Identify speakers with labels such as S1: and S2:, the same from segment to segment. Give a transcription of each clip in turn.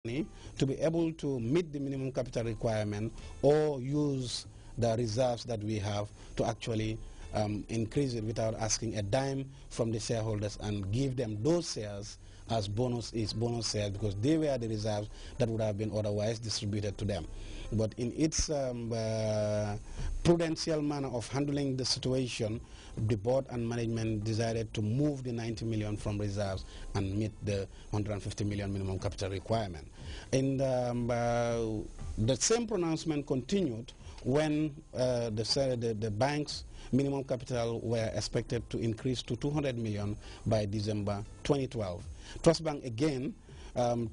S1: to be able to meet the minimum capital requirement or use the reserves that we have to actually increase it without asking a dime from the shareholders and give them those shares as bonus shares, because they were the reserves that would have been otherwise distributed to them. But in its prudential manner of handling the situation, the board and management decided to move the 90 million from reserves and meet the 150 million minimum capital requirement. And the same pronouncement continued when the bank's minimum capital were expected to increase to 200 million by December 2012. Trust Bank again,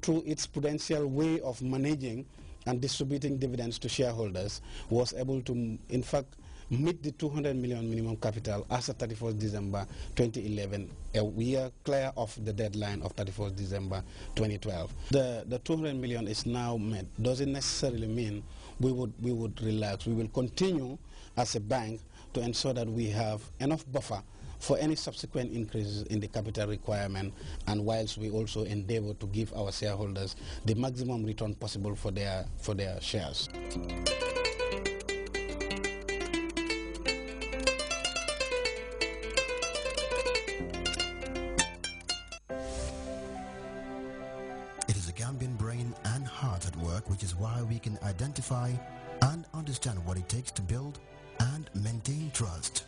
S1: through its prudential way of managing and distributing dividends to shareholders, was able to, in fact, meet the 200 million minimum capital as of 31st December 2011, a year clear of the deadline of 31st December 2012. The 200 million is now met. Doesn't necessarily mean we would relax. We will continue as a bank to ensure that we have enough buffer for any subsequent increases in the capital requirement, and whilst we also endeavor to give our shareholders the maximum return possible for their shares.
S2: It is a Gambian brain and heart at work, which is why we can identify and understand what it takes to build and maintain trust.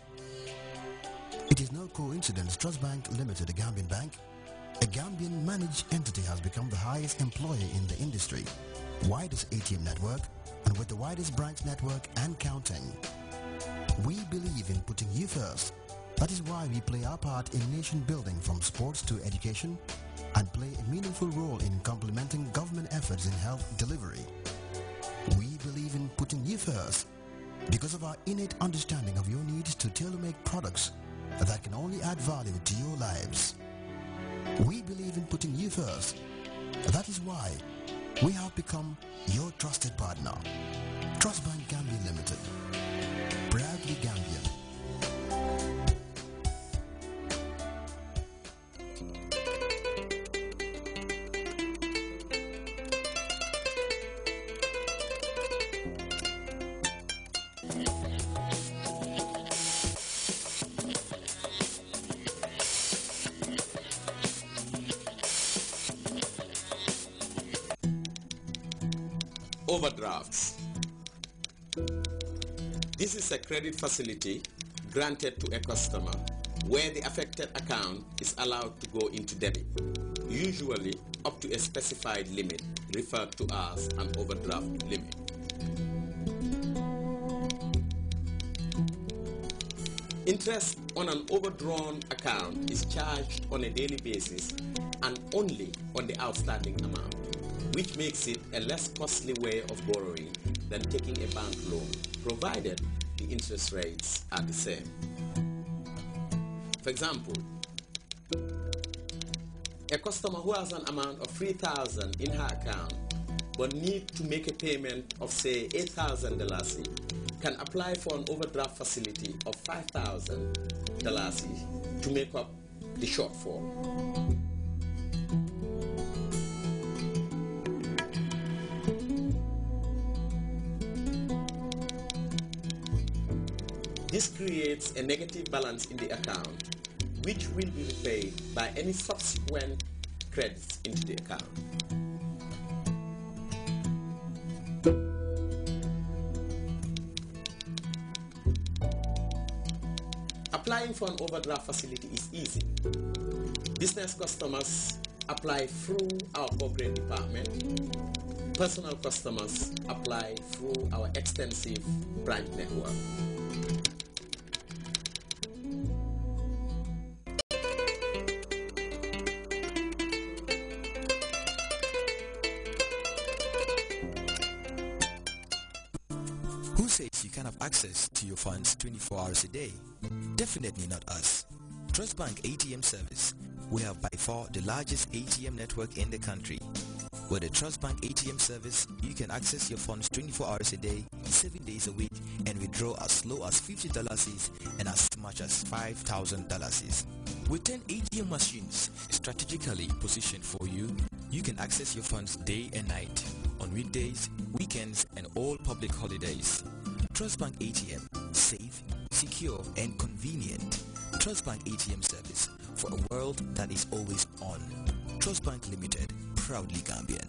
S2: It is no coincidence Trust Bank Limited, a Gambian bank, a Gambian managed entity, has become the highest employer in the industry, widest ATM network, and with the widest branch network and counting. We believe in putting you first. That is why we play our part in nation building, from sports to education, and play a meaningful role in complementing government efforts in health delivery. We believe in putting you first because of our innate understanding of your needs to tailor-make products that can only add value to your lives. We believe in putting you first. That is why we have become your trusted partner. Trust Bank Gambia Limited. Proudly Gambian.
S3: Overdrafts. This is a credit facility granted to a customer where the affected account is allowed to go into debit, usually up to a specified limit referred to as an overdraft limit. Interest on an overdrawn account is charged on a daily basis and only on the outstanding amount, which makes it a less costly way of borrowing than taking a bank loan, provided the interest rates are the same. For example, a customer who has an amount of 3,000 in her account but needs to make a payment of, say, 8,000 dalasi can apply for an overdraft facility of 5,000 dalasi to make up the shortfall. This creates a negative balance in the account, which will be repaid by any subsequent credits into the account. Applying for an overdraft facility is easy. Business customers apply through our corporate department. Personal customers apply through our extensive branch network.
S4: Who says you can have access to your funds 24 hours a day? Definitely not us. Trust Bank ATM service. We have by far the largest ATM network in the country. With the Trust Bank ATM service, you can access your funds 24 hours a day, 7 days a week, and withdraw as low as $50 and as much as $5,000. With 10 ATM machines strategically positioned for you, you can access your funds day and night, on weekdays, weekends, and all public holidays. Trust Bank ATM, safe, secure, and convenient. Trust Bank ATM service for a world that is always on. Trust Bank Limited, proudly Gambian.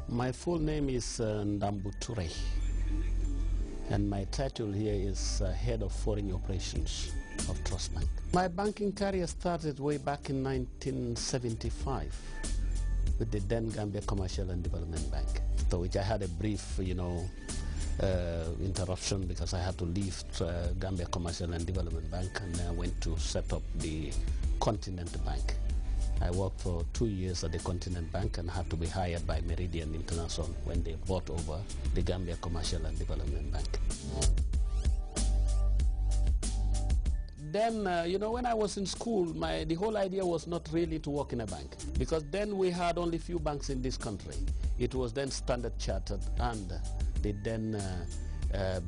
S1: My full name is Ndambu Ture, and my title here is Head of Foreign Operations of Trust Bank. My banking career started way back in 1975 with the then Gambia Commercial and Development Bank, to which I had a brief, interruption because I had to leave Gambia Commercial and Development Bank, and then I went to set up the Continent Bank. I worked for 2 years at the Continent Bank and had to be hired by Meridian International when they bought over the Gambia Commercial and Development Bank. Then, when I was in school, the whole idea was not really to work in a bank, because then we had only few banks in this country. It was then Standard Chartered and the then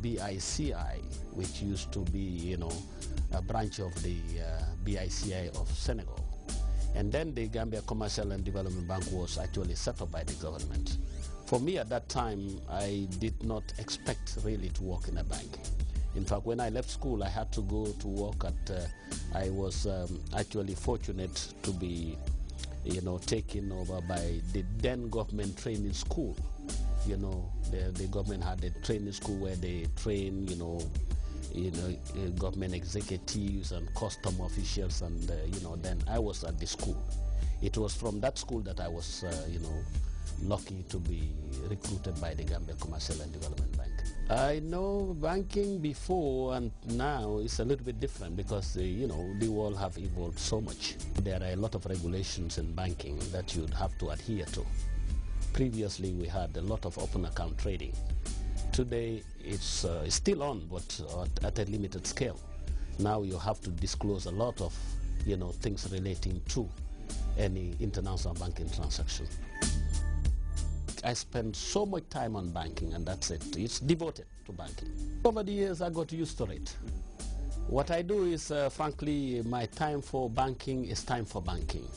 S1: BICI, which used to be, a branch of the BICI of Senegal. And then the Gambia Commercial and Development Bank was actually set up by the government. For me at that time, I did not expect really to work in a bank. In fact, when I left school, I had to go to work at, I was actually fortunate to be, taken over by the then government training school. The government had a training school where they train, government executives and custom officials, and then I was at the school. It was from that school that I was lucky to be recruited by the Gambia Commercial and Development Bank. I know banking before and now is a little bit different because the world have evolved so much. There are a lot of regulations in banking that you'd have to adhere to. Previously we had a lot of open account trading. Today it's still on, but at a limited scale. Now you have to disclose a lot of things relating to any international banking transaction. I spend so much time on banking, and that's it. It's devoted to banking. Over the years I got used to it. What I do is, frankly, my time for banking is time for banking.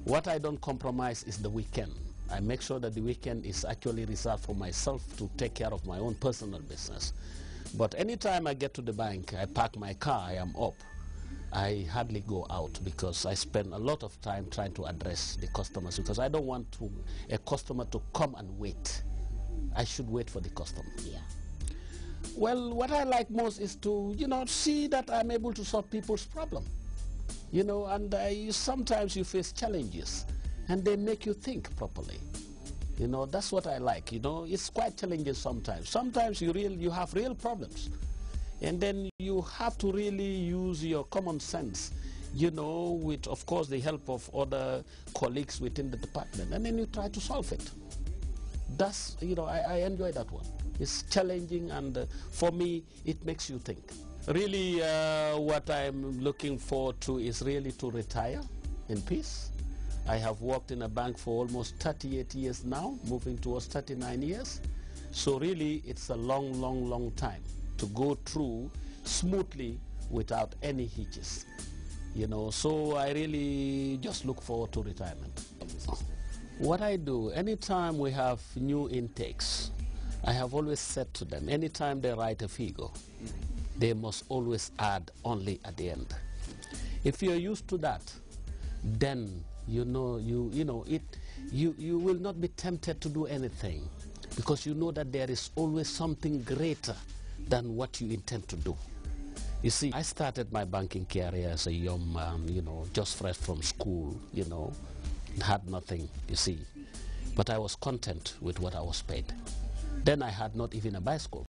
S1: What I don't compromise is the weekend. I make sure that the weekend is actually reserved for myself to take care of my own personal business. But anytime I get to the bank, I park my car, I am up. I hardly go out because I spend a lot of time trying to address the customers, because I don't want a customer to come and wait. I should wait for the customer.
S5: Yeah.
S1: Well, what I like most is to, see that I'm able to solve people's problem. And sometimes you face challenges and they make you think properly. That's what I like. It's quite challenging sometimes. Sometimes you have real problems, and then you have to really use your common sense, with, of course, the help of other colleagues within the department, and then you try to solve it. That's, I enjoy that one. It's challenging, and for me, it makes you think. Really, what I'm looking forward to is really to retire in peace. I have worked in a bank for almost 38 years now, moving towards 39 years. So really, it's a long, long, long time to go through smoothly without any hitches. So I really just look forward to retirement. What I do, anytime we have new intakes, I have always said to them, anytime they write a figure, they must always add only at the end. If you're used to that, then you will not be tempted to do anything.
S5: because you know that there is always something greater than what you intend to do. You see, I started my banking career as a young man, you know, just fresh from school, you know, had nothing, you see. But I was content with what I was paid. Then I had not even a bicycle.